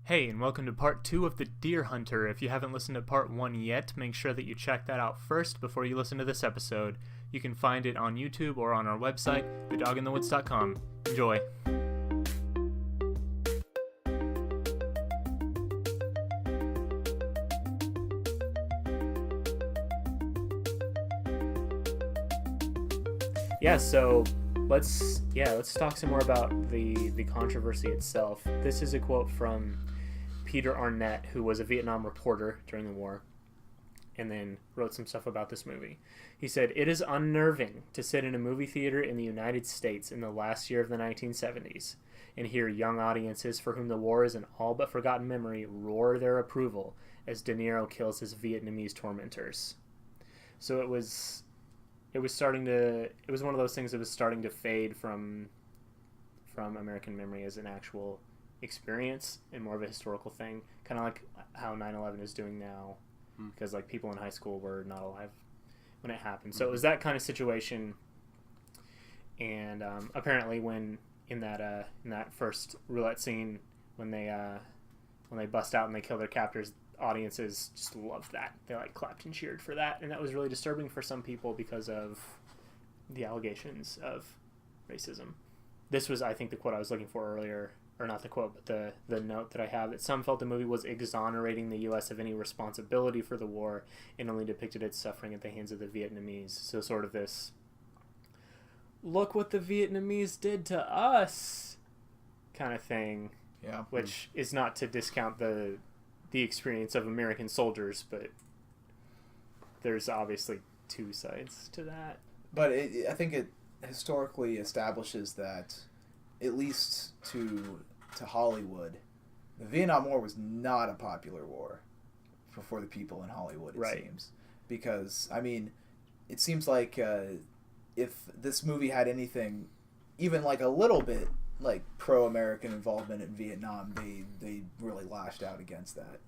Hey, and welcome to part 2 of The Deer Hunter. If you haven't listened to part 1 yet, make sure that you check that out first before you listen to this episode. You can find it on YouTube or on our website, thedoginthewoods.com. Enjoy. So let's talk some more about the controversy itself. This is a quote from Peter Arnett, who was a Vietnam reporter during the war and then wrote some stuff about this movie. He said, "It is unnerving to sit in a movie theater in the United States in the last year of the 1970s and hear young audiences for whom the war is an all but forgotten memory roar their approval as De Niro kills his Vietnamese tormentors." So it was one of those things that was starting to fade from American memory as an actual experience and more of a historical thing, kind of like how 9/11 is doing now, because like people in high school were not alive when it happened. So it was that kind of situation. And apparently when in that first roulette scene, when they bust out and they kill their captors, audiences just loved that. They like clapped and cheered for that, and that was really disturbing for some people because of the allegations of racism. This was, I think, the quote I was looking for earlier, or not the quote, but the note that I have, that some felt the movie was exonerating the U.S. of any responsibility for the war and only depicted its suffering at the hands of the Vietnamese. So sort of this, look what the Vietnamese did to us kind of thing. Yeah. Which is not to discount the experience of American soldiers, but there's obviously two sides to that. But I think it historically establishes that, at least to Hollywood, the Vietnam War was not a popular war for the people in Hollywood, it seems. Because, I mean, it seems like if this movie had anything, even like a little bit, like pro-American involvement in Vietnam, they really lashed out against that.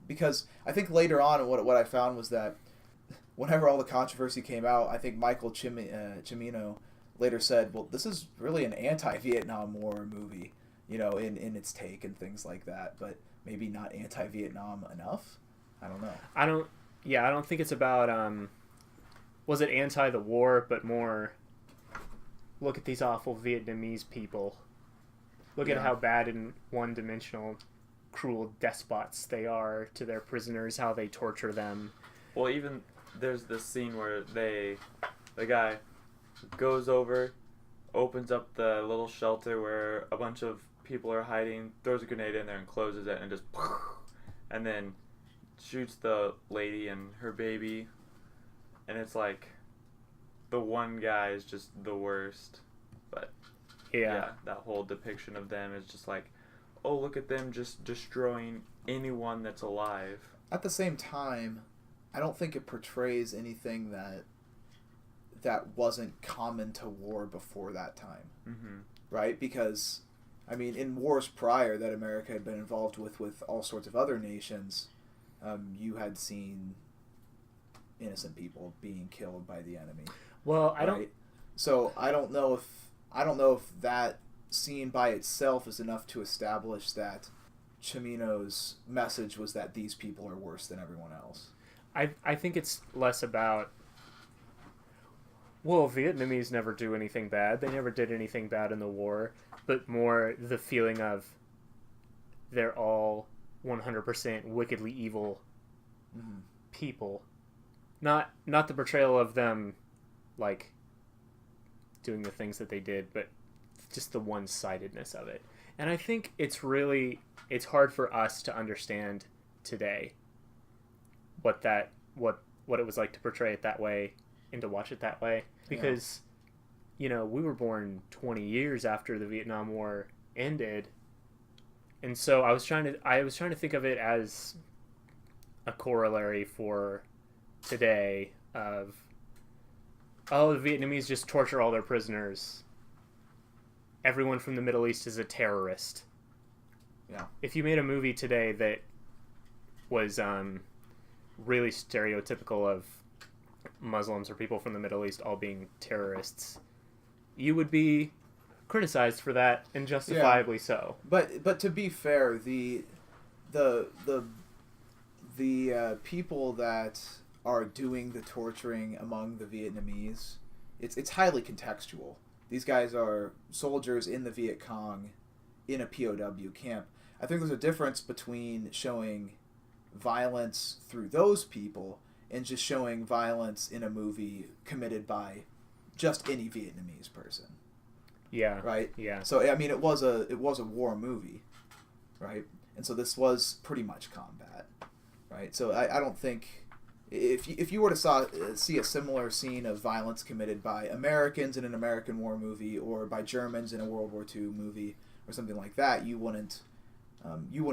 Because I think later on, what I found was that whenever all the controversy came out, I think Michael Cimino later said, well, this is really an anti-Vietnam War movie, in its take and things like that, but maybe not anti-Vietnam enough? I don't know. I don't think it's about, was it anti the war, but more, look at these awful Vietnamese people. Look at how bad and one-dimensional, cruel despots they are to their prisoners, how they torture them. Well, even there's this scene where the guy goes over, opens up the little shelter where a bunch of people are hiding, throws a grenade in there and closes it, and just, and then shoots the lady and her baby, and it's like, the one guy is just the worst, but yeah, that whole depiction of them is just like, oh, look at them just destroying anyone that's alive. At the same time, I don't think it portrays anything that wasn't common to war before that time. Mm-hmm. Right? Because, I mean, in wars prior that America had been involved with all sorts of other nations, you had seen innocent people being killed by the enemy. Well, So I don't know if that scene by itself is enough to establish that Cimino's message was that these people are worse than everyone else. I think it's less about, well, Vietnamese never do anything bad. They never did anything bad in the war, but more the feeling of they're all 100% wickedly evil people. Not the portrayal of them like doing the things that they did, but just the one-sidedness of it. And I think it's hard for us to understand today what it was like to portray it that way and to watch it that way, because we were born 20 years after the Vietnam War ended, and so I was trying to think of it as a corollary for today of, oh, the Vietnamese just torture all their prisoners. Everyone from the Middle East is a terrorist. Yeah. If you made a movie today that was really stereotypical of Muslims or people from the Middle East all being terrorists, you would be criticized for that, and justifiably so. But to be fair, the the people that are doing the torturing among the Vietnamese, it's highly contextual. These guys are soldiers in the Viet Cong in a POW camp. I think there's a difference between showing violence through those people and just showing violence in a movie committed by just any Vietnamese person. Yeah. Right? Yeah. So I mean it was a war movie, right? And so this was pretty much combat, right? So I don't think if you were to see a similar scene of violence committed by Americans in an American war movie or by Germans in a World War II movie or something like that, you wouldn't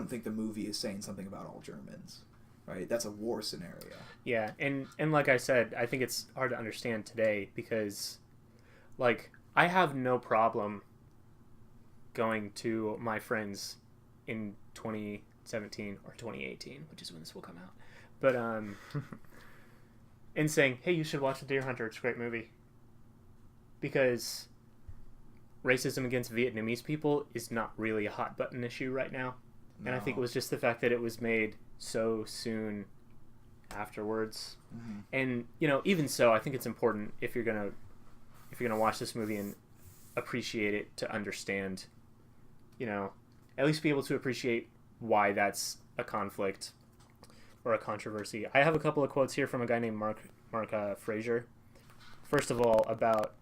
think the movie is saying something about all Germans, right? That's a war scenario. Yeah, and like I said, I think it's hard to understand today because, like, I have no problem going to my friends in 2017 or 2018, which is when this will come out, but and saying, hey, you should watch The Deer Hunter, it's a great movie. Because racism against Vietnamese people is not really a hot button issue right now. No. And I think it was just the fact that it was made so soon afterwards. Mm-hmm. And, you know, even so, I think it's important if you're gonna watch this movie and appreciate it to understand, you know, at least be able to appreciate why that's a conflict or a controversy. I have a couple of quotes here from a guy named Mark Fraser. First of all, about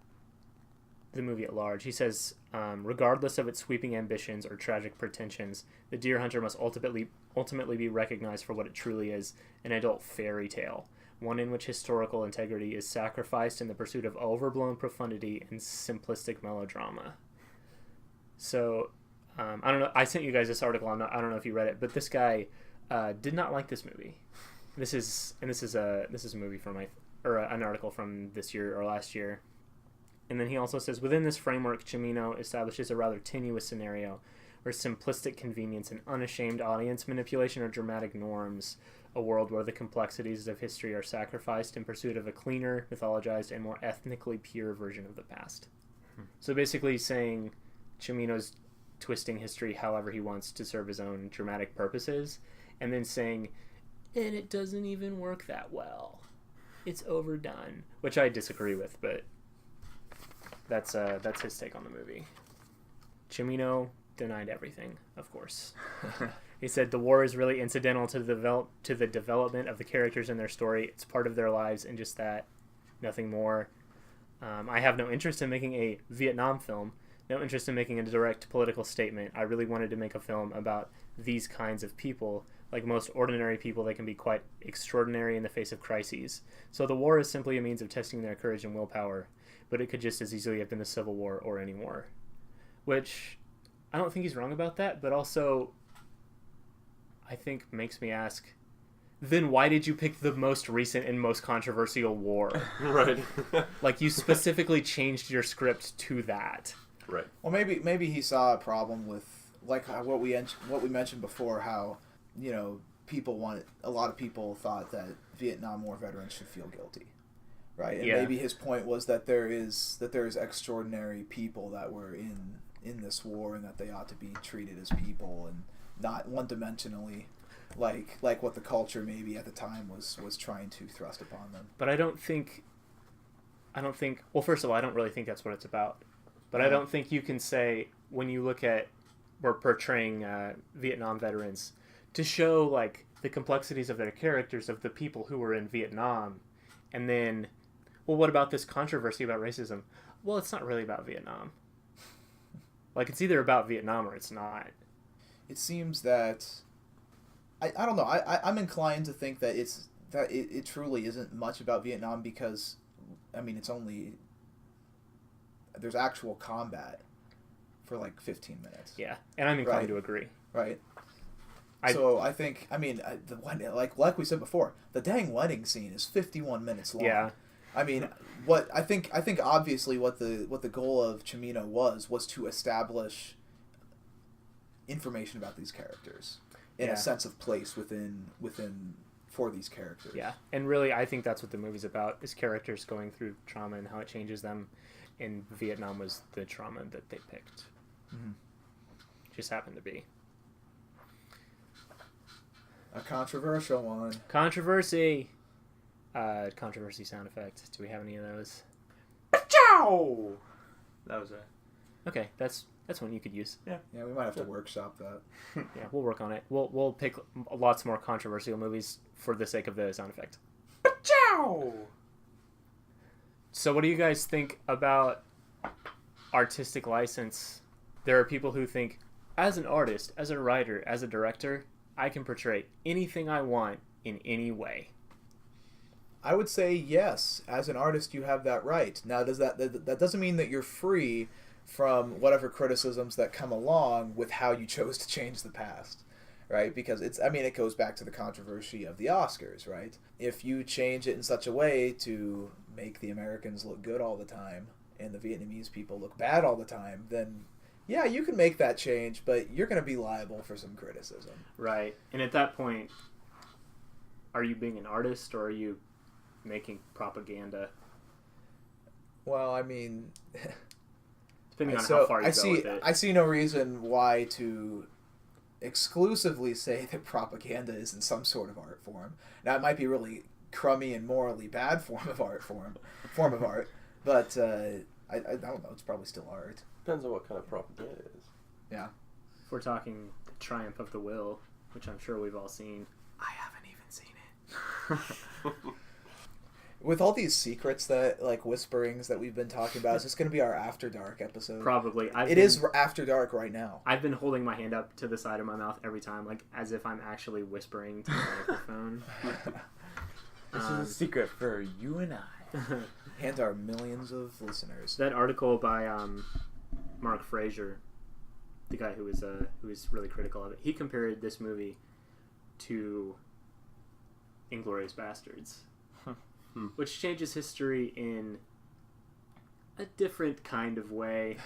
the movie at large. He says, regardless of its sweeping ambitions or tragic pretensions, The Deer Hunter must ultimately be recognized for what it truly is, an adult fairy tale, one in which historical integrity is sacrificed in the pursuit of overblown profundity and simplistic melodrama. So, I don't know, I sent you guys this article, I don't know if you read it, but this guy did not like this movie. This is a movie from an article from this year or last year. And then he also says, within this framework, Cimino establishes a rather tenuous scenario where simplistic convenience and unashamed audience manipulation are dramatic norms, a world where the complexities of history are sacrificed in pursuit of a cleaner, mythologized, and more ethnically pure version of the past. So basically saying Cimino's twisting history however he wants to serve his own dramatic purposes, and then saying, and it doesn't even work that well. It's overdone, which I disagree with, but that's his take on the movie. Cimino denied everything, of course. He said the war is really incidental to the development of the characters and their story. It's part of their lives and just that, nothing more. I have no interest in making a Vietnam film, no interest in making a direct political statement. I really wanted to make a film about these kinds of people. Like most ordinary people, they can be quite extraordinary in the face of crises. So the war is simply a means of testing their courage and willpower, but it could just as easily have been the Civil War or any war. Which, I don't think he's wrong about that, but also, I think makes me ask, then why did you pick the most recent and most controversial war? Right. Like, you specifically changed your script to that. Right. Well, maybe he saw a problem with, like, what we mentioned before, how, you know, a lot of people thought that Vietnam War veterans should feel guilty, right? And maybe his point was that there is extraordinary people that were in this war and that they ought to be treated as people and not one-dimensionally, like what the culture maybe at the time was trying to thrust upon them. But I don't think. Well, first of all, I don't really think that's what it's about. But I don't think you can say when you look at we're portraying Vietnam veterans to show like the complexities of their characters of the people who were in Vietnam, and then, well, what about this controversy about racism? Well, it's not really about Vietnam. Like, it's either about Vietnam or it's not. It seems that I don't know. I'm inclined to think that it truly isn't much about Vietnam because, I mean, there's actual combat for like 15 minutes. Yeah, and I'm inclined to agree. Right. So I think, I mean, like we said before, the dang wedding scene is 51 minutes long. Yeah. I mean, I think obviously what the goal of Cimino was to establish information about these characters in a sense of place within for these characters. Yeah, and really, I think that's what the movie's about: is characters going through trauma and how it changes them. And Vietnam was the trauma that they picked. Mm-hmm. Just happened to be. A controversial one. Controversy. Controversy sound effect. Do we have any of those? Ciao. That was it. Okay, that's one you could use. Yeah, we might have to workshop that. Yeah, we'll work on it. We'll pick lots more controversial movies for the sake of the sound effect. Ciao. So what do you guys think about artistic license? There are people who think, as an artist, as a writer, as a director, I can portray anything I want in any way. I would say yes. As an artist, you have that right. Now, that doesn't mean that you're free from whatever criticisms that come along with how you chose to change the past, right? Because it goes back to the controversy of the Oscars, right? If you change it in such a way to make the Americans look good all the time and the Vietnamese people look bad all the time, then yeah, you can make that change, but you're going to be liable for some criticism. Right. And at that point, are you being an artist or are you making propaganda? Well, I mean... Depending on how far you go with it. I see no reason why to exclusively say that propaganda is in some sort of art form. Now, it might be really crummy and morally bad form of art, but I don't know. It's probably still art. Depends on what kind of propaganda it is. Yeah. If we're talking The Triumph of the Will, which I'm sure we've all seen, I haven't even seen it. With all these secrets that, like, whisperings that we've been talking about, is this going to be our After Dark episode? Probably. It is After Dark right now. I've been holding my hand up to the side of my mouth every time, like, as if I'm actually whispering to the microphone. This is a secret for you and I. And our millions of listeners. That article by Mark Fraser, the guy who was really critical of it, he compared this movie to Inglourious Bastards. Which changes history in a different kind of way.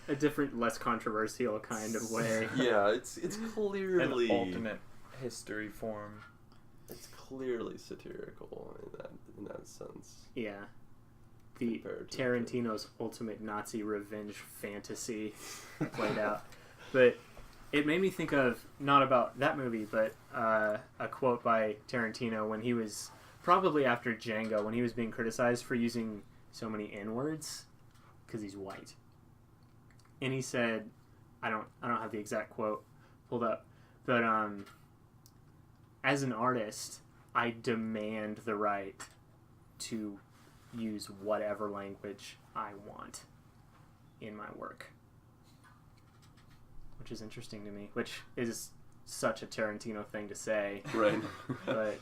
A different, less controversial kind of way. Yeah, it's clearly... An alternate history form. It's clearly satirical in that sense. Yeah. The Tarantino's ultimate Nazi revenge fantasy played out. But it made me think of, not about that movie, but a quote by Tarantino when he was... Probably after Django, when he was being criticized for using so many N-words, because he's white. And he said, I don't have the exact quote pulled up, but as an artist, I demand the right to use whatever language I want in my work. Which is interesting to me, which is such a Tarantino thing to say. Right. But...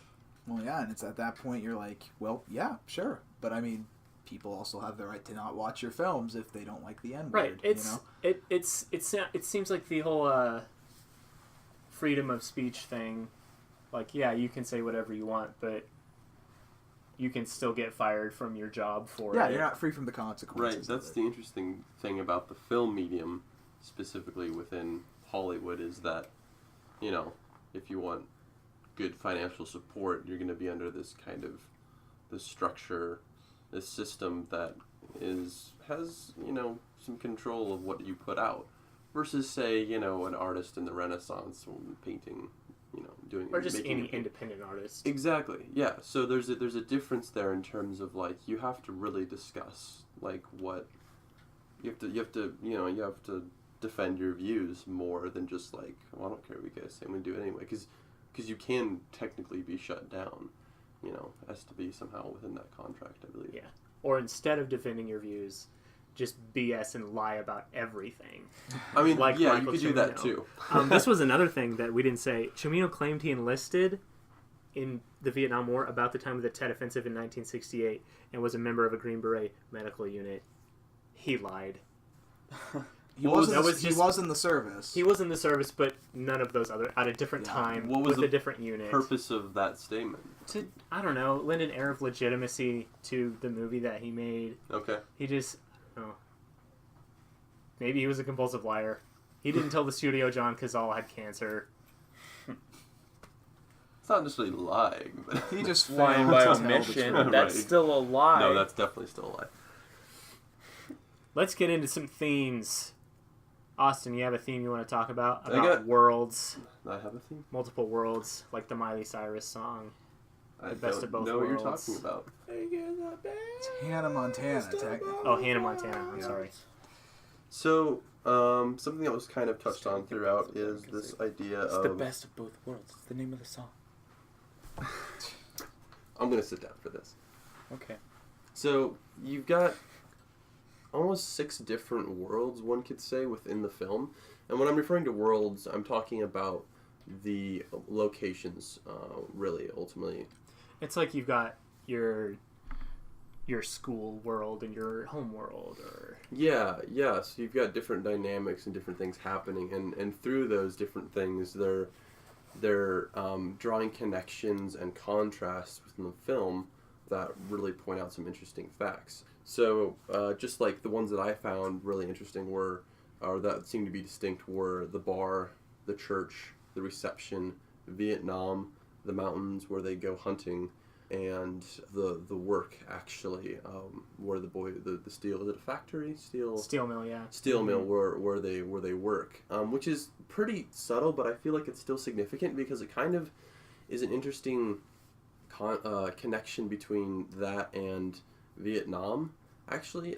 Well, yeah, and it's at that point you're like, well, yeah, sure. But, I mean, people also have the right to not watch your films if they don't like the N-word, right. you know? It seems like the whole freedom of speech thing, like, yeah, you can say whatever you want, but you can still get fired from your job for it. Yeah, you're not free from the consequences. Right, that's the interesting thing about the film medium, specifically within Hollywood, is that, you know, if you want good financial support, you're going to be under this kind of this structure, this system that has you know, some control of what you put out, versus, say, you know, an artist in the Renaissance painting, you know, doing or just any independent artist. Exactly, yeah. So there's a difference there in terms of, like, you have to really discuss, like, what you have to defend your views more than just like, well, I don't care what you guys say, I'm gonna do it anyway, because you can technically be shut down, you know, has to be somehow within that contract, I believe. Yeah. Or instead of defending your views, just BS and lie about everything. I mean, like yeah, Michael you could do that too. This was another thing that we didn't say. Cimino claimed he enlisted in the Vietnam War about the time of the Tet Offensive in 1968 and was a member of a Green Beret medical unit. He lied. He was in the service. He was in the service, but none of those other, at a different time, what was with a different unit. Purpose of that statement? To, I don't know, lend an air of legitimacy to the movie that he made. Okay. He just, maybe he was a compulsive liar. He didn't tell the studio John Cazale had cancer. It's not necessarily lying, but he just lying by omission. That's right. still a lie. No, that's definitely still a lie. Let's get into some themes. Austin, you have a theme you want to talk about? I About got- worlds, I have a theme. multiple worlds, like the Miley Cyrus song. I best don't of both know what you're worlds. talking about. It's Hannah Montana, technically. Oh, Hannah Montana. I'm Yeah. sorry. So, something that was kind of touched on throughout is this idea It's of... the best of both worlds. It's the name of the song. I'm going to sit down for this. Okay. So, you've got almost 6 different worlds, one could say, within the film. And when I'm referring to worlds, I'm talking about the locations, really, ultimately. It's like you've got your school world and your home world, or Yeah. So you've got different dynamics and different things happening, and through those different things, they're drawing connections and contrasts within the film that really point out some interesting facts. So just like the ones that I found really interesting or that seemed to be distinct were the bar, the church, the reception, Vietnam, the mountains where they go hunting, and the work actually where the steel, is it a factory? steel mill. Yeah. Steel mill where they work, which is pretty subtle, but I feel like it's still significant because it kind of is an interesting connection between that and Vietnam. Actually,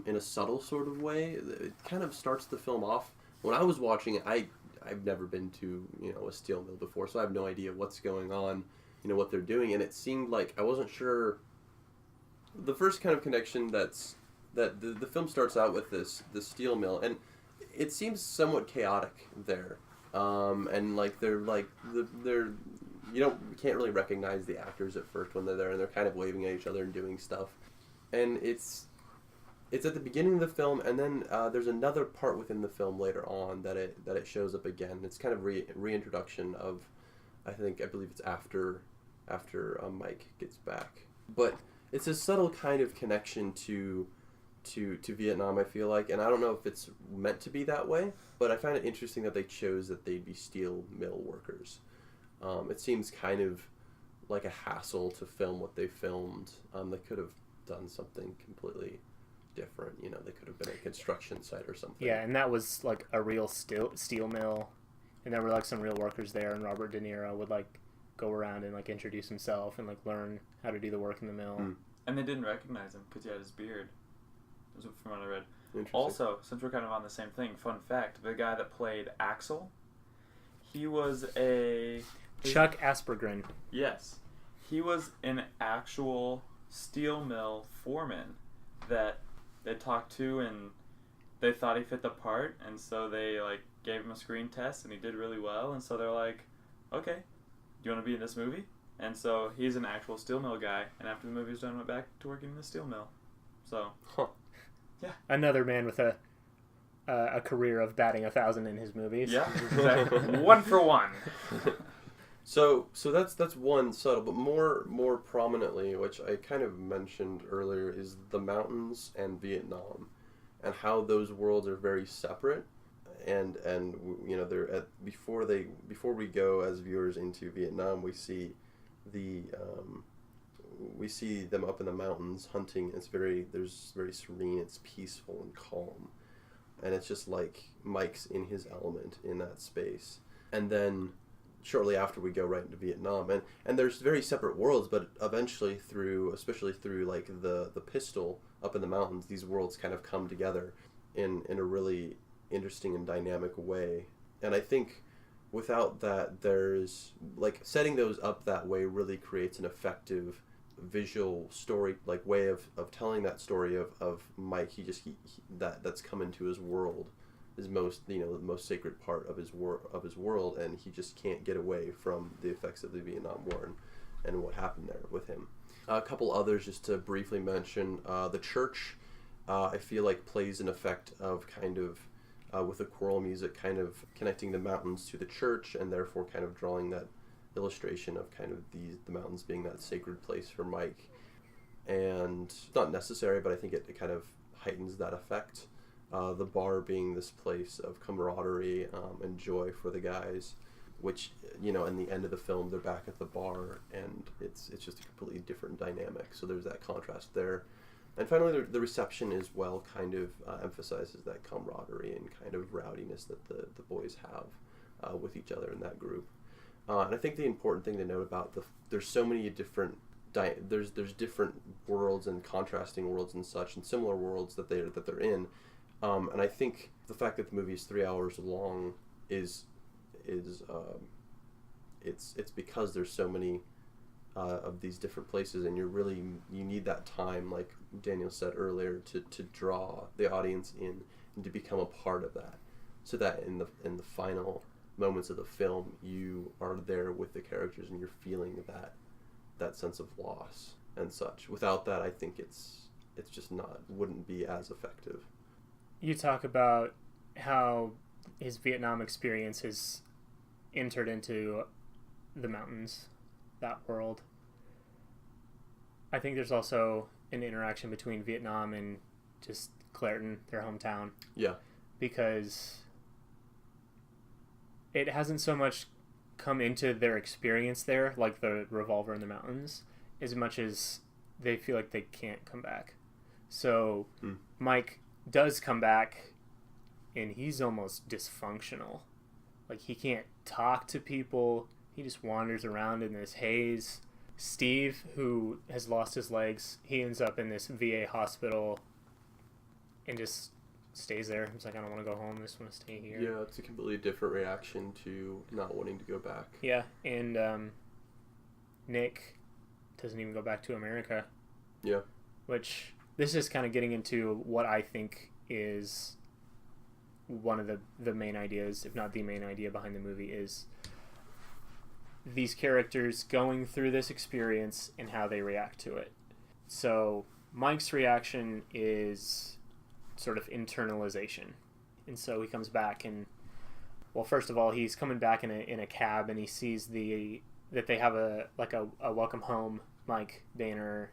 in a subtle sort of way, it kind of starts the film off. When I was watching it, I've never been to a steel mill before, so I have no idea what's going on, what they're doing, and it seemed like I wasn't sure. The first kind of connection that the film starts out with the steel mill, and it seems somewhat chaotic there, and like they're you can't really recognize the actors at first when they're there, and they're kind of waving at each other and doing stuff, and it's at the beginning of the film, and then there's another part within the film later on that it shows up again. It's kind of reintroduction of, I believe it's after Mike gets back, but it's a subtle kind of connection to Vietnam, I feel like, and I don't know if it's meant to be that way, but I find it interesting that they chose that they'd be steel mill workers. It seems kind of like a hassle to film what they filmed. They could have done something completely different. They could have been a construction site or something. Yeah, and that was like a real steel mill, and there were like some real workers there, and Robert De Niro would like go around and like introduce himself and like learn how to do the work in the mill. And they didn't recognize him because he had his beard. From what I read. Interesting. Also, since we're kind of on the same thing, fun fact: the guy that played Axel, he was Chuck Aspergren. Yes, he was an actual steel mill foreman that they talked to, and they thought he fit the part, and so they like gave him a screen test, and he did really well, and so they're like, okay, do you want to be in this movie? And so he's an actual steel mill guy, and after the movie was done, went back to working in the steel mill. So, yeah, another man with a career of batting 1,000 in his movies. Yeah, exactly. 1 for 1. So that's one subtle, but more prominently, which I kind of mentioned earlier, is the mountains and Vietnam, and how those worlds are very separate, and they're before we go as viewers into Vietnam, we see them up in the mountains hunting. It's very serene, it's peaceful and calm, and it's just like Mike's in his element in that space. And then shortly after we go right into Vietnam, and there's very separate worlds, but eventually especially through like the pistol up in the mountains, these worlds kind of come together in a really interesting and dynamic way. And I think without that, there's like setting those up that way really creates an effective visual story, like way of telling that story of Mike. That's come into his world, his most the most sacred part of his world, and he just can't get away from the effects of the Vietnam War and what happened there with him. A couple others just to briefly mention. The church, I feel like plays an effect of kind of with the choral music, kind of connecting the mountains to the church, and therefore kind of drawing that illustration of kind of the mountains being that sacred place for Mike. And it's not necessary, but I think it kind of heightens that effect. The bar being this place of camaraderie and joy for the guys, which in the end of the film they're back at the bar, and it's just a completely different dynamic. So there's that contrast there. And finally, the reception as well kind of emphasizes that camaraderie and kind of rowdiness that the boys have with each other in that group. And I think the important thing to note about there's so many different there's different worlds and contrasting worlds and such, and similar worlds that they're in. And I think the fact that the movie is 3 hours long is it's because there's so many of these different places, and you need that time, like Daniel said earlier, to draw the audience in and to become a part of that, so that in the final moments of the film you are there with the characters and you're feeling that sense of loss and such. Without that, I think it's just wouldn't be as effective. You talk about how his Vietnam experience has entered into the mountains, that world. I think there's also an interaction between Vietnam and just Clairton, their hometown. Yeah. Because it hasn't so much come into their experience there, like the revolver in the mountains, as much as they feel like they can't come back. So Mike does come back, and he's almost dysfunctional. Like, he can't talk to people. He just wanders around in this haze. Steve, who has lost his legs, he ends up in this VA hospital and just stays there. He's like, I don't want to go home. I just want to stay here. Yeah, it's a completely different reaction to not wanting to go back. Yeah, and Nick doesn't even go back to America. Yeah. Which, this is kind of getting into what I think is one of the main ideas, if not the main idea behind the movie, is these characters going through this experience and how they react to it. So Mike's reaction is sort of internalization. And so he comes back and, well, first of all, he's coming back in a cab, and he sees that they have a welcome home Mike banner,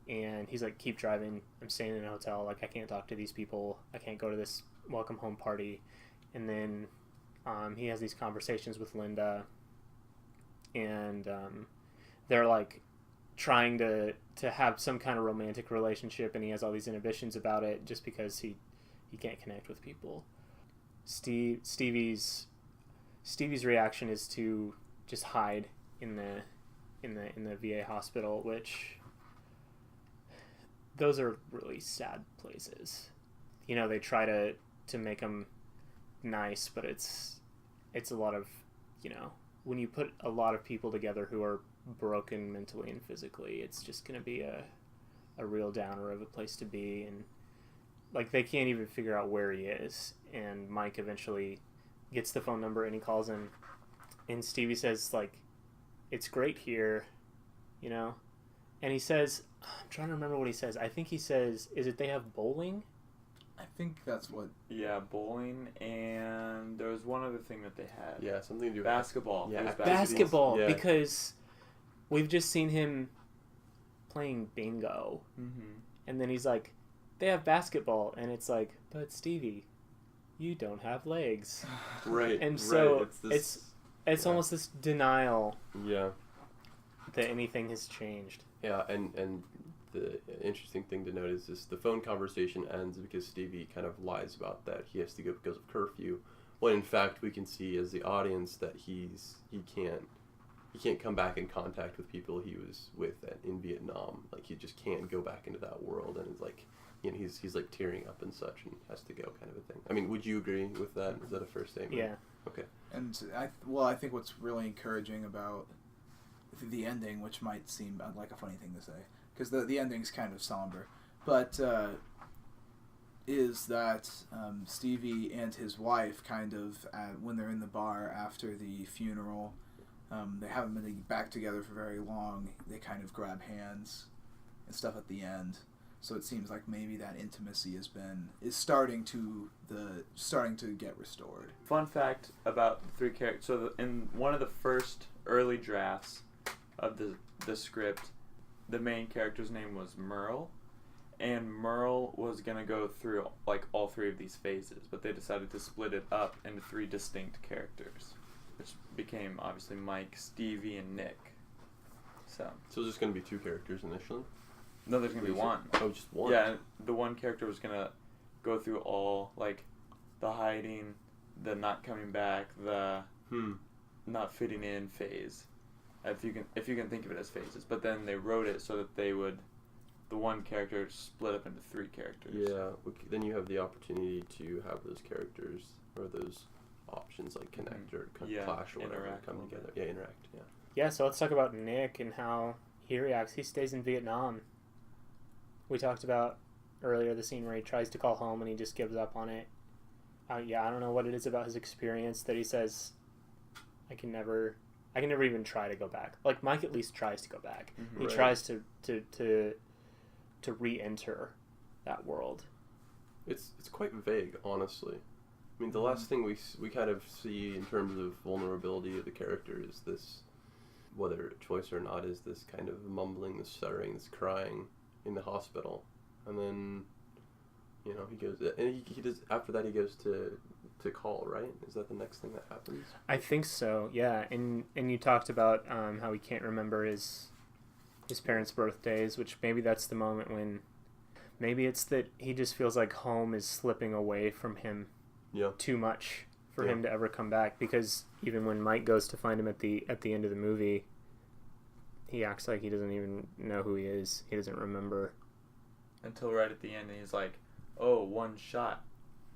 and he's like, keep driving, I'm staying in a hotel, like, I can't talk to these people, I can't go to this welcome home party. And then he has these conversations with Linda, and they're like trying to have some kind of romantic relationship, and he has all these inhibitions about it just because he can't connect with people. Stevie's reaction is to just hide in the VA hospital, which those are really sad places. You know, they try to make them nice, but it's a lot of, you know, when you put a lot of people together who are broken mentally and physically, it's just going to be a real downer of a place to be. And like, they can't even figure out where he is. And Mike eventually gets the phone number and he calls him, and Stevie says, like, it's great here, you know? And he says, I'm trying to remember what he says. I think he says, is it they have bowling? I think that's what... Yeah, bowling, and there was one other thing that they had. Yeah, something to do with basketball. Yeah, basketball, yeah. Because we've just seen him playing bingo. Mm-hmm. And then he's like, they have basketball. And it's like, but Stevie, you don't have legs. Right. And so right. it's almost this denial Yeah. that anything has changed. Yeah, and the interesting thing to note is this: the phone conversation ends because Stevie kind of lies about that he has to go because of curfew, when in fact we can see as the audience that he can't come back in contact with people he was with in Vietnam. Like, he just can't go back into that world, and it's like, you know, he's like tearing up and such, and has to go, kind of a thing. I mean, would you agree with that? Is that a fair statement? Yeah. Okay. And I think what's really encouraging about the ending, which might seem like a funny thing to say, because the ending's kind of somber, but is that Stevie and his wife kind of, when they're in the bar after the funeral, they haven't been back together for very long, they kind of grab hands and stuff at the end. So it seems like maybe that intimacy is starting to get restored. Fun fact about the three characters. So in one of the first early drafts of the script, the main character's name was Merle, and Merle was going to go through like all three of these phases, but they decided to split it up into three distinct characters, which became obviously Mike, Stevie, and Nick. So it's just going to be two characters initially? No, there's gonna be one. Oh, just one. Yeah, the one character was gonna go through all like the hiding, the not coming back, the not fitting in phase. If you can think of it as phases, but then they wrote it so that the one character split up into 3 characters. Yeah, then you have the opportunity to have those characters or those options like connect or clash or whatever come together. Yeah, interact. Yeah. Yeah, so let's talk about Nick and how he reacts. He stays in Vietnam. We talked about earlier the scene where he tries to call home and he just gives up on it. I don't know what it is about his experience that he says, I can never even try to go back. Like Mike at least tries to go back. Mm-hmm. He tries to re-enter that world. It's quite vague, honestly. I mean, the last thing we kind of see in terms of vulnerability of the character is this, whether a choice or not, is this kind of mumbling, this stuttering, this crying in the hospital, and then, he goes, and he does. After that, he goes to call. Right? Is that the next thing that happens? I think so. Yeah, and you talked about how he can't remember his parents' birthdays, which maybe that's the moment when, maybe it's that he just feels like home is slipping away from him. Yeah. Too much for him to ever come back, because even when Mike goes to find him at the end of the movie, he acts like he doesn't even know who he is. He doesn't remember. Until right at the end, and he's like, "Oh, 1 shot,"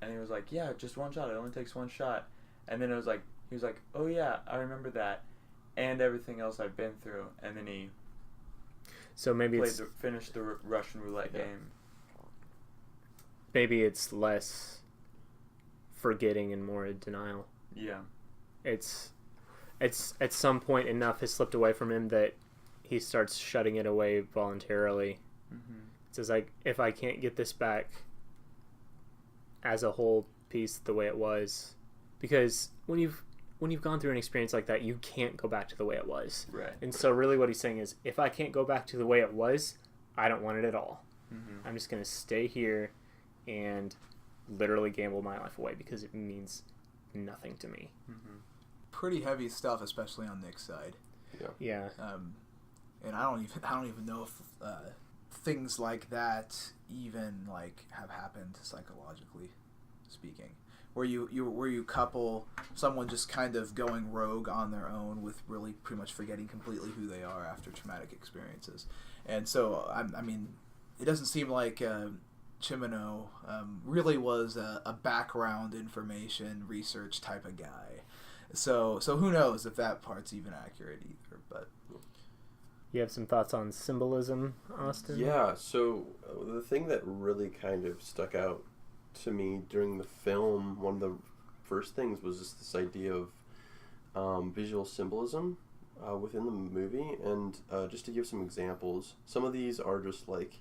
and he was like, "Yeah, just 1 shot. It only takes 1 shot." And then he was like, "Oh yeah, I remember that, and everything else I've been through." And then he finished the Russian roulette game. Maybe it's less forgetting and more denial. Yeah. It's at some point enough has slipped away from him that he starts shutting it away voluntarily. Mm-hmm. It says, like, if I can't get this back as a whole piece the way it was, because when you've gone through an experience like that, you can't go back to the way it was. Right. And so really what he's saying is, if I can't go back to the way it was, I don't want it at all. Mm-hmm. I'm just going to stay here and literally gamble my life away because it means nothing to me. Mm-hmm. Pretty heavy stuff, especially on Nick's side. Yeah. And I don't even know if things like that even like have happened psychologically speaking, where you couple someone just kind of going rogue on their own with really pretty much forgetting completely who they are after traumatic experiences. And so I mean, it doesn't seem like Cimino really was a background information research type of guy. So who knows if that part's even accurate either. But you have some thoughts on symbolism, Austin? Yeah, so the thing that really kind of stuck out to me during the film, one of the first things was just this idea of visual symbolism within the movie. And just to give some examples, some of these are just like,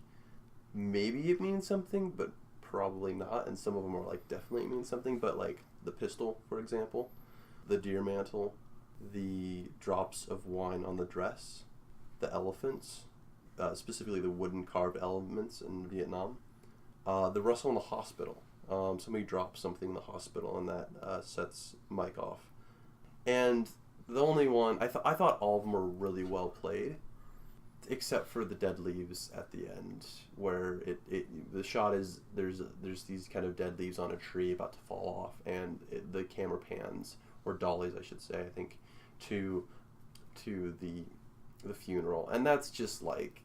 maybe it means something, but probably not. And some of them are like, definitely mean something. But like the pistol, for example, the deer mantle, the drops of wine on the dress, the elephants, specifically the wooden carved elements in Vietnam, the rustle in the hospital. Somebody drops something in the hospital, and that sets Mike off. And the only one, I thought all of them were really well played, except for the dead leaves at the end, where the shot is there's these kind of dead leaves on a tree about to fall off, and the camera pans, or dollies I should say, I think, to the funeral, and that's just like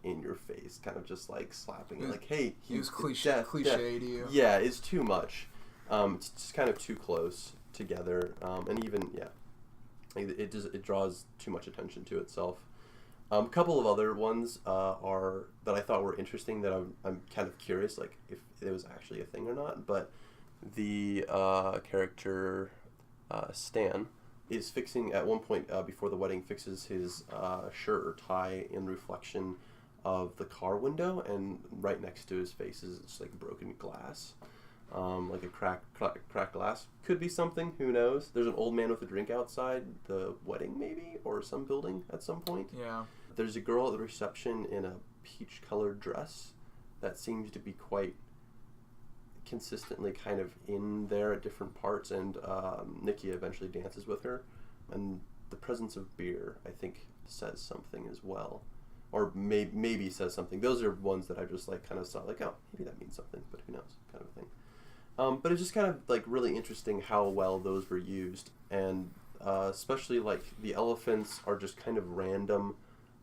in your face, kind of just like slapping, like, hey, he was cliche to you. Yeah, it's too much. It's just kind of too close together, and even it draws too much attention to itself. A couple of other ones are that I thought were interesting that I'm kind of curious, like if it was actually a thing or not. But the character Stan is fixing at one point before the wedding, fixes his shirt or tie in reflection of the car window, and right next to his face is just like broken glass, like a cracked glass. Could be something, who knows. There's an old man with a drink outside the wedding, maybe, or some building at some point. Yeah. There's a girl at the reception in a peach colored dress that seems to be quite consistently kind of in there at different parts, and Nikki eventually dances with her, and the presence of beer, I think, says something as well. or maybe says something. Those are ones that I just like kind of saw like, oh, maybe that means something, but who knows, kind of a thing. But it's just kind of like really interesting how well those were used, and especially like the elephants are just kind of random.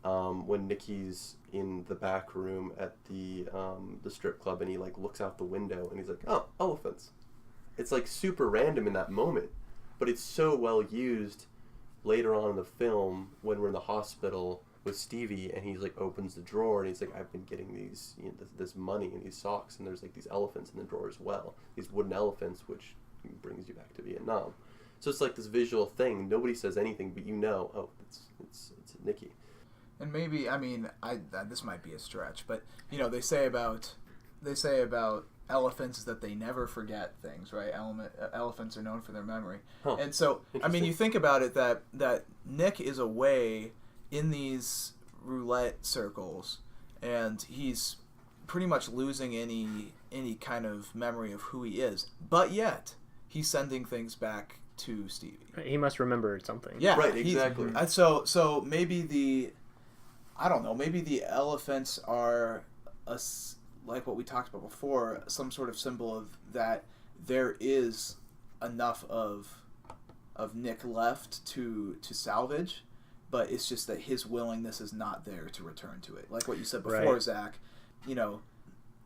When Nikki's in the back room at the strip club and he like looks out the window and he's like, oh, elephants. It's like super random in that moment, but it's so well used later on in the film when we're in the hospital with Stevie and he's like opens the drawer and he's like, I've been getting these, you know, this money and these socks, and there's like these elephants in the drawer as well, these wooden elephants, which brings you back to Vietnam. So it's like this visual thing. Nobody says anything, but you know, oh, it's Nikki. And maybe, I mean, this might be a stretch, but you know, they say about elephants that they never forget things, right? Elephants are known for their memory, and so I mean, you think about it that Nick is away in these roulette circles, and he's pretty much losing any kind of memory of who he is, but yet he's sending things back to Stevie. He must remember something. Yeah, right, exactly. So maybe maybe the elephants are like what we talked about before, some sort of symbol of that there is enough of Nick left to salvage, but it's just that his willingness is not there to return to it. Like what you said before, right. Zach, you know,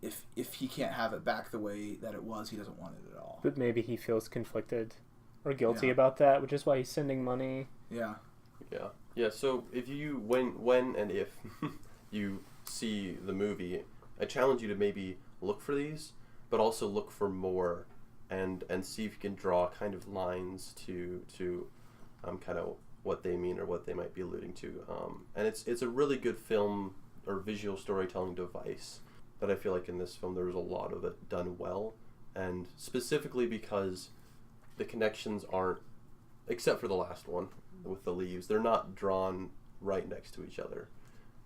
if he can't have it back the way that it was, he doesn't want it at all. But maybe he feels conflicted or guilty about that, which is why he's sending money. Yeah. Yeah, so if you, when and if you see the movie, I challenge you to maybe look for these, but also look for more and see if you can draw kind of lines to kind of what they mean or what they might be alluding to. And it's a really good film or visual storytelling device that I feel like in this film there was a lot of it done well, and specifically because the connections aren't, except for the last one with the leaves, they're not drawn right next to each other.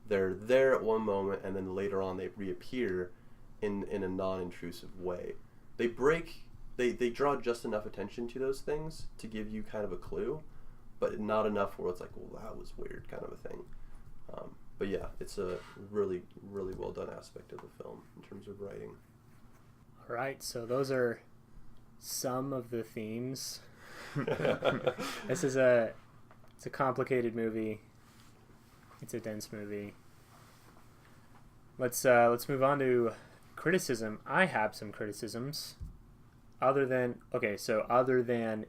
They're there at one moment and then later on they reappear in a non-intrusive way. They draw just enough attention to those things to give you kind of a clue, but not enough where it's like, well, that was weird kind of a thing. But yeah, it's a really, really well done aspect of the film in terms of writing. All right, so those are some of the themes. It's a complicated movie. It's a dense movie. Let's move on to criticism. I have some criticisms. Other than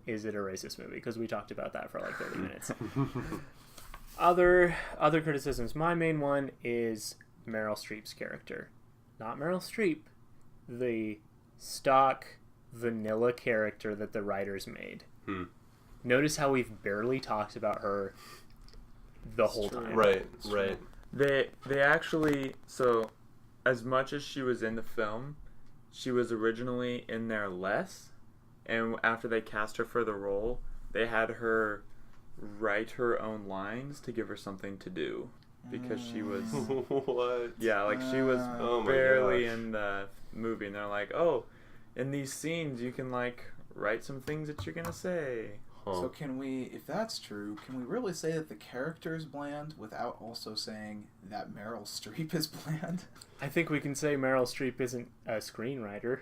is it a racist movie? Because we talked about that for like 30 minutes. Other criticisms. My main one is Meryl Streep's character. Not Meryl Streep, the stock vanilla character that the writers made. Notice how we've barely talked about her the whole time. Right. They actually, so as much as she was in the film, she was originally in there less, and after they cast her for the role, they had her write her own lines to give her something to do, because she was What? Yeah, like she was barely in the movie, and they're like, oh, in these scenes you can like write some things that you're gonna say. So can we, if that's true, can we really say that the character is bland without also saying that Meryl Streep is bland? I think we can say Meryl Streep isn't a screenwriter.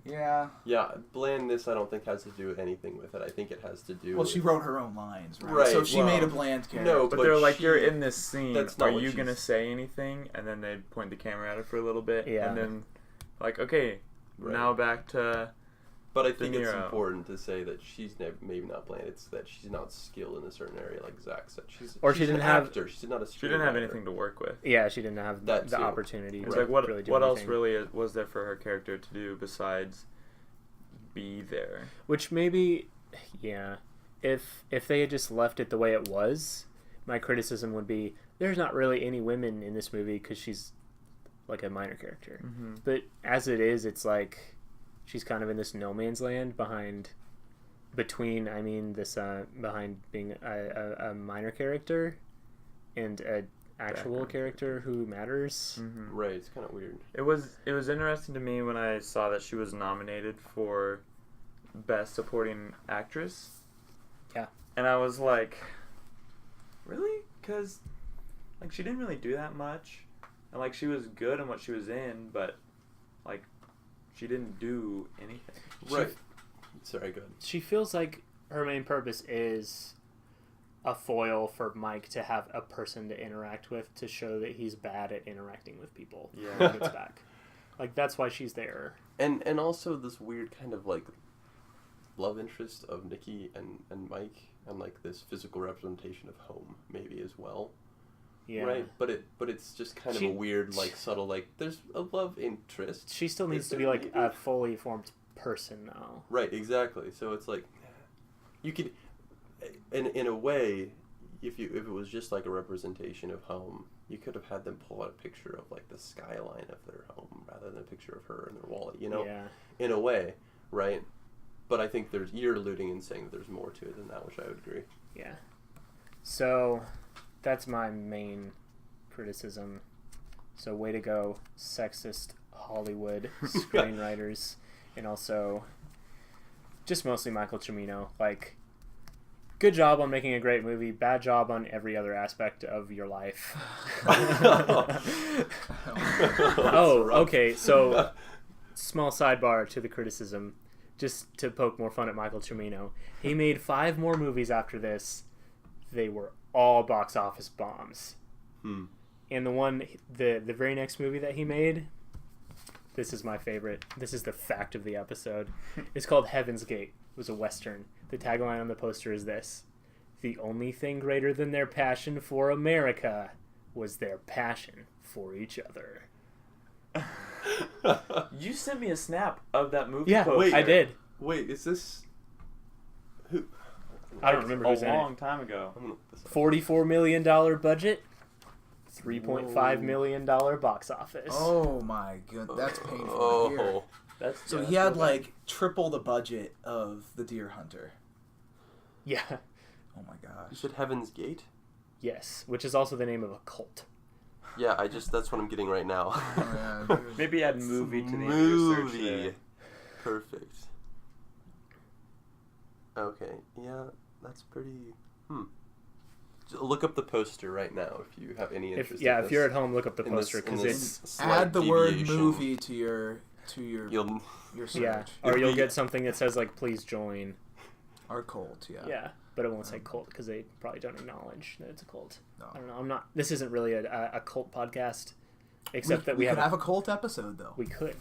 Yeah. Yeah, blandness I don't think has to do with anything with it. I think it has to do Well, she wrote her own lines, right? Right, So she made a bland character. No, But they're like, you're in this scene, that's not are what you she's- gonna say anything? And then they'd point the camera at her for a little bit, Yeah. and then like, okay, Right. now back to... But I think it's Niro. important to say that she's maybe not bland. It's that she's not skilled in a certain area, like Zach said. She's Or she an didn't have- actor. She's not a She didn't have screenwriter. anything to work with. Yeah, she didn't have That the too. opportunity It's to like, what really do else anything. really was there for her character to do besides be there? Which maybe, yeah, if they had just left it the way it was, my criticism would be there's not really any women in this movie because she's like a minor character. Mm-hmm. But as it is, it's like she's kind of in this no man's land behind being a minor character and an actual Background character who matters. Mm-hmm. Right, it's kind of weird. It was interesting to me when I saw that she was nominated for Best Supporting Actress. Yeah. And I was like, really? Because like she didn't really do that much, and like she was good in what she was in, but like she didn't do anything. Right. Sorry, go ahead. She feels like her main purpose is a foil for Mike to have a person to interact with to show that he's bad at interacting with people. Yeah. When he gets back. Like, that's why she's there. And also this weird kind of, like, love interest of Nikki and Mike, and, like, this physical representation of home, maybe, as well. Yeah. Right? But it's just kind of a weird, like, subtle, like, there's a love interest. She still needs to be, like, a fully formed person, though. Right, exactly. So it's like, you could, in a way, if it was just like a representation of home, you could have had them pull out a picture of like the skyline of their home rather than a picture of her and their wallet, you know? Yeah. In a way, right? But I think you're alluding and saying that there's more to it than that, which I would agree. Yeah. So, that's my main criticism. So, way to go, sexist Hollywood screenwriters. And also, just mostly Michael Cimino. Like, good job on making a great movie. Bad job on every other aspect of your life. Oh, okay. So, small sidebar to the criticism. Just to poke more fun at Michael Cimino. He made 5 more movies after this. They were all box office bombs. And the very next movie that he made, this is my favorite. This is the fact of the episode. It's called Heaven's Gate. It was a Western. The tagline on the poster is this: "The only thing greater than their passion for America was their passion for each other." You sent me a snap of that movie. Yeah, poster I did. Wait, is this... Who? I don't remember who's in a it. long time ago. I'm gonna look this up. $44 million budget, $3.5 million box office. Oh my god, that's painful to hear. That's So yeah, he that's had real like triple the budget of The Deer Hunter. Yeah. Oh my You gosh. said Heaven's Gate? Yes, which is also the name of a cult. Yeah, that's what I'm getting right now. Oh, yeah. bad. Maybe add movie to the end of your search Movie. there. Perfect. Okay, yeah, that's pretty... Just look up the poster right now if you have any interest in If this. you're at home, look up the In this- poster in because this it's slight Add the word deviation. movie to your You'll... search. yeah, or you'll get something that says like "please join." Or cult, yeah. Yeah, but it won't say cult because they probably don't acknowledge that it's a cult. No. I don't know. I'm not. This isn't really a cult podcast, except that we could have have a cult episode though. We could.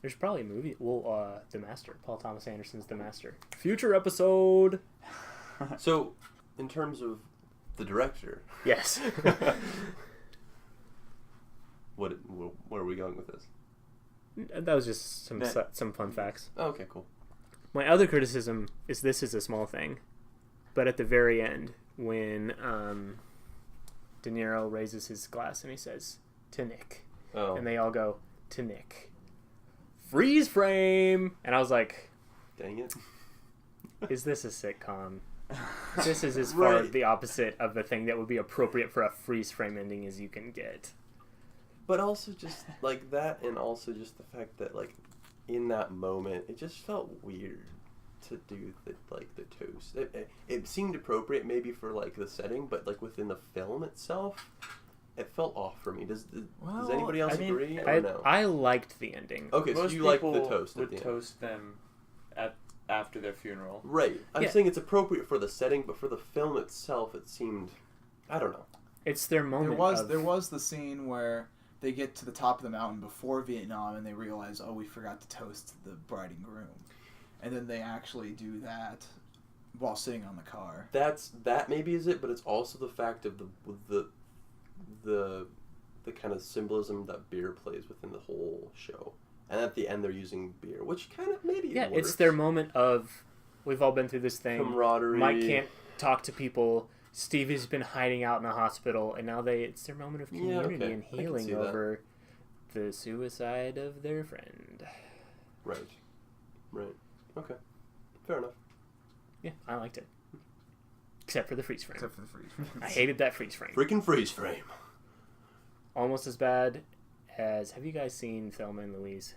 There's probably a movie. Well, The Master. Paul Thomas Anderson's The Master. Future episode. So, in terms of the director, Yes. where are we going with this? That was just some Yeah. some fun facts. Oh, okay, cool. My other criticism is this is a small thing, but at the very end, when De Niro raises his glass and he says, "To Nick," Oh, and they all go, "To Nick." Freeze frame! And I was like, dang it. is this a sitcom? This is as far Right. the opposite of the thing that would be appropriate for a freeze frame ending as you can get. But also just like that, and also just the fact that like in that moment, it just felt weird to do the toast. It seemed appropriate maybe for like the setting, but like within the film itself, it felt off for me. Does anybody else I mean, agree or I, no? I liked the ending. Okay, so Most you like the people toast at would the end. toast them after their funeral. Right. I'm Yeah. saying it's appropriate for the setting, but for the film itself, it seemed, I don't know. It's their moment. There was the scene where they get to the top of the mountain before Vietnam and they realize, oh, we forgot to toast the bride and groom, and then they actually do that while sitting on the car. That maybe is it, but it's also the fact of the kind of symbolism that beer plays within the whole show. And at the end, they're using beer, which kind of maybe Yeah, works. it's their moment of, we've all been through this thing. Camaraderie. Mike can't talk to people. Stevie's been hiding out in a hospital, and now it's their moment of community okay. and I can healing see that. over the suicide of their friend. Right. Okay. Fair enough. Yeah, I liked it. Except for the freeze frame. Except for the freeze frame. I hated that freeze frame. Freaking freeze frame. Almost as bad as... Have you guys seen Thelma and Louise?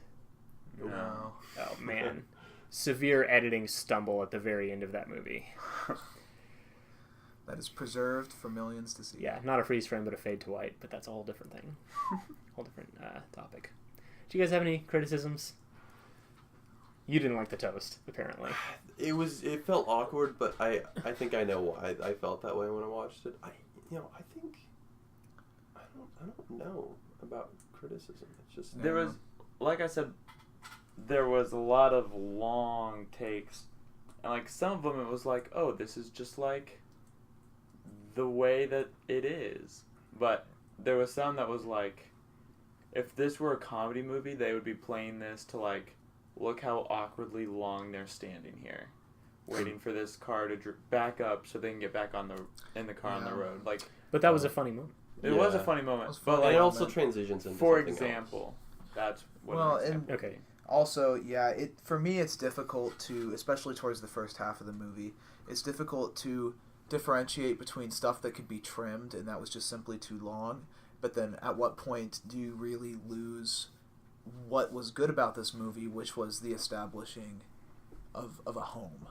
No. Oh, man. Severe editing stumble at the very end of that movie. that is preserved for millions to see. Yeah, not a freeze frame, but a fade to white. But that's a whole different thing. Whole different topic. Do you guys have any criticisms? You didn't like the toast, apparently. It felt awkward, but I think I know why I felt that way when I watched it. I don't know about criticism. It's just There was, like I said, there was a lot of long takes, and like some of them it was like, oh, this is just like the way that it is. But there was some that was like, if this were a comedy movie, they would be playing this to like, look how awkwardly long they're standing here, waiting for this car to back up so they can get back in the car on the road. Like, but that was a funny moment. It was a funny moment, but like, it also transitions into for something example, that's what. Well, an and example. Okay. also, yeah, for me it's difficult to, especially towards the first half of the movie, it's difficult to differentiate between stuff that could be trimmed and that was just simply too long. But then, at what point do you really lose what was good about this movie, which was the establishing of a home,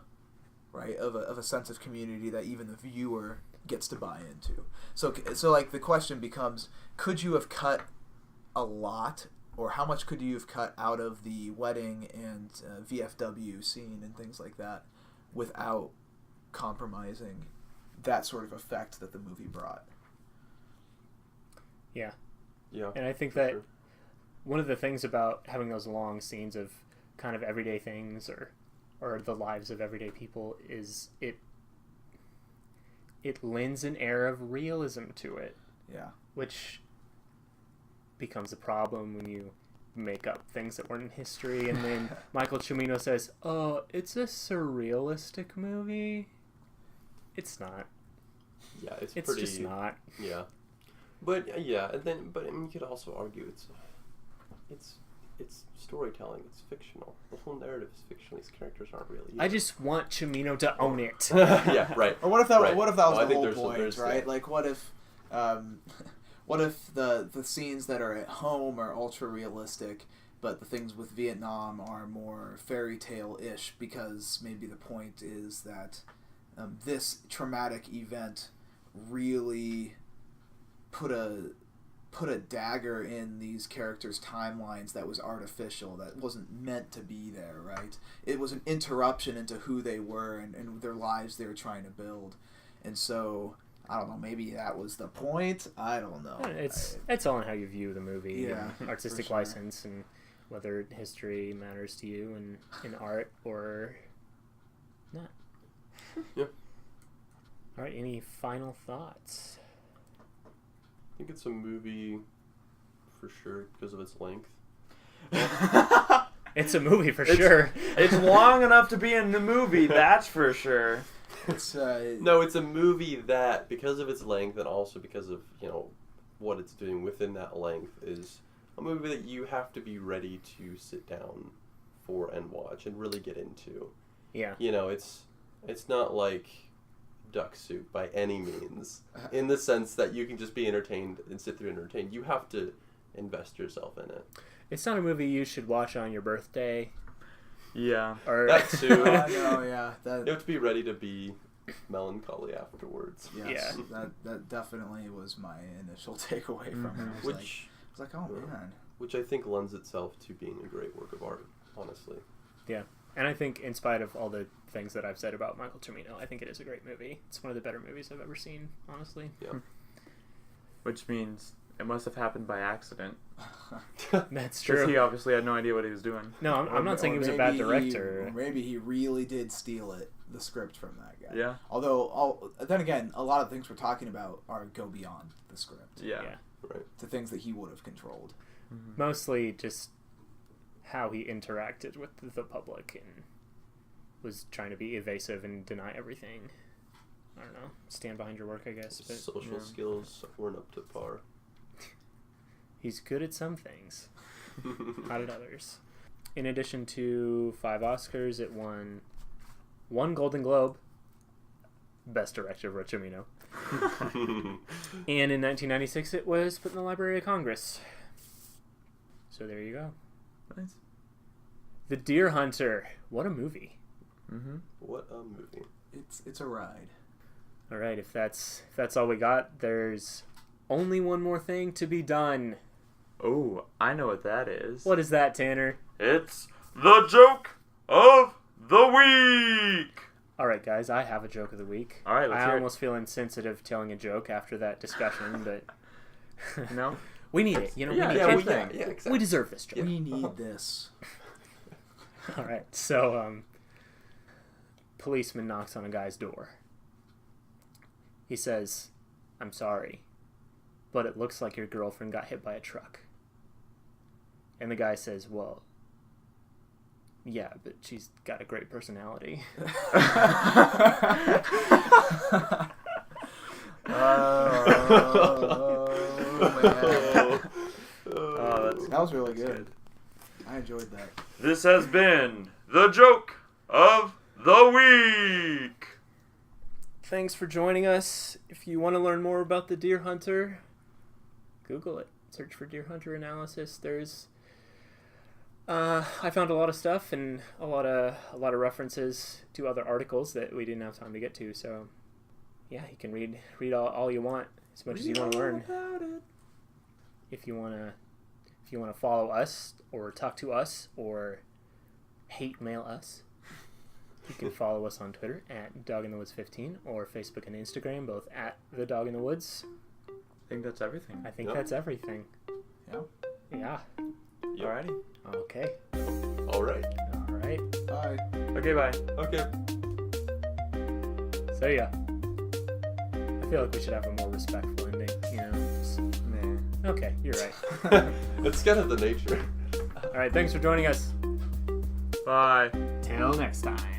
right? Of a sense of community that even the viewer gets to buy into. So like the question becomes, could you have cut a lot, or how much could you have cut out of the wedding and VFW scene and things like that without compromising that sort of effect that the movie brought? Yeah. Yeah. And I think for that sure. one of the things about having those long scenes of kind of everyday things or the lives of everyday people is it lends an air of realism to it. Yeah. Which becomes a problem when you make up things that weren't in history, and then Michael Cimino says, "Oh, it's a surrealistic movie." It's not. Yeah, it's It's pretty. just not. Yeah, but but I mean, you could also argue it's storytelling. It's fictional. The whole narrative is fictional. These characters aren't real. I just want Cimino to own it. Yeah, right. Or what if that? Right. What if that was Well, I the think whole there's- point, right? yeah. Like, what if, what if the scenes that are at home are ultra realistic, but the things with Vietnam are more fairy tale ish because maybe the point is that this traumatic event really put a dagger in these characters' timelines that was artificial, that wasn't meant to be there, right? It was an interruption into who they were and their lives they were trying to build. And so, I don't know, maybe that was the point? I don't know. It's all in how you view the movie, Yeah, and artistic for sure. license, and whether history matters to you in art or not. Yeah. All right, any final thoughts? I think it's a movie for sure because of its length. It's a movie for sure. It's long enough to be in the movie, that's for sure. It's, No, it's a movie that, because of its length and also because of, what it's doing within that length, is a movie that you have to be ready to sit down for and watch and really get into. Yeah. It's not like Duck Soup by any means, in the sense that you can just be entertained and sit through and entertained. You have to invest yourself in it. It's not a movie you should watch on your birthday. Yeah. Or That too. no, yeah. You have to be ready to be melancholy afterwards. Yes, Yeah. that definitely was my initial takeaway from it. I was like, oh man. Which I think lends itself to being a great work of art, honestly. Yeah. And I think in spite of all the things that I've said about Michael Cimino, I think it is a great movie. It's one of the better movies I've ever seen, honestly. Yeah. Which means it must have happened by accident. That's Because he true. obviously had no idea what he was doing. No, I'm not saying he was a bad director. Or maybe he really did steal the script from that guy. Yeah. Although, then again, a lot of things we're talking about go beyond the script Yeah. Yeah. Right. to things that he would have controlled. Mhm. Mostly just how he interacted with the public and was trying to be evasive and deny everything. I don't know. Stand behind your work, I guess. But Social yeah. skills weren't up to par. he's good at some things, not at others. In addition to 5 Oscars, it won 1 Golden Globe, Best Director for Cimino. And in 1996, it was put in the Library of Congress. So there you go. Nice. The Deer Hunter. What a movie. Mm-hmm. What a movie. It's a ride. All right, if that's all we got, there's only one more thing to be done. Oh, I know what that is. What is that, Tanner? It's the joke of the week. All right, guys, I have a joke of the week. All right, let's I hear it. almost feel insensitive telling a joke after that discussion, but No? we need it. You know, Yeah, we need yeah, it. we- yeah, exactly. We deserve this joke. We need this. All right, so policeman knocks on a guy's door. He says, "I'm sorry, but it looks like your girlfriend got hit by a truck." And the guy says, "Well, yeah, but she's got a great personality." Man. Oh, That was really good. I enjoyed that. This has been the joke of the week. Thanks for joining us. If you want to learn more about the deer hunter, Google it. Search for deer hunter analysis. There's I found a lot of stuff and a lot of references to other articles that we didn't have time to get to. So, yeah, you can read all you want, as much as you want to learn. If you want to follow us or talk to us or hate mail us, you can follow us on Twitter at DogInTheWoods15 or Facebook and Instagram, both at The Dog in the Woods. I think that's everything. I think that's everything. Yeah. Yeah. Alrighty. Okay. All right. All right. Bye. Okay, bye. Okay. So yeah, I feel like we should have a more respectful ending. You know. Just, Nah. okay, you're right. It's kind of the nature. All right. Thanks for joining us. Bye. Till next time.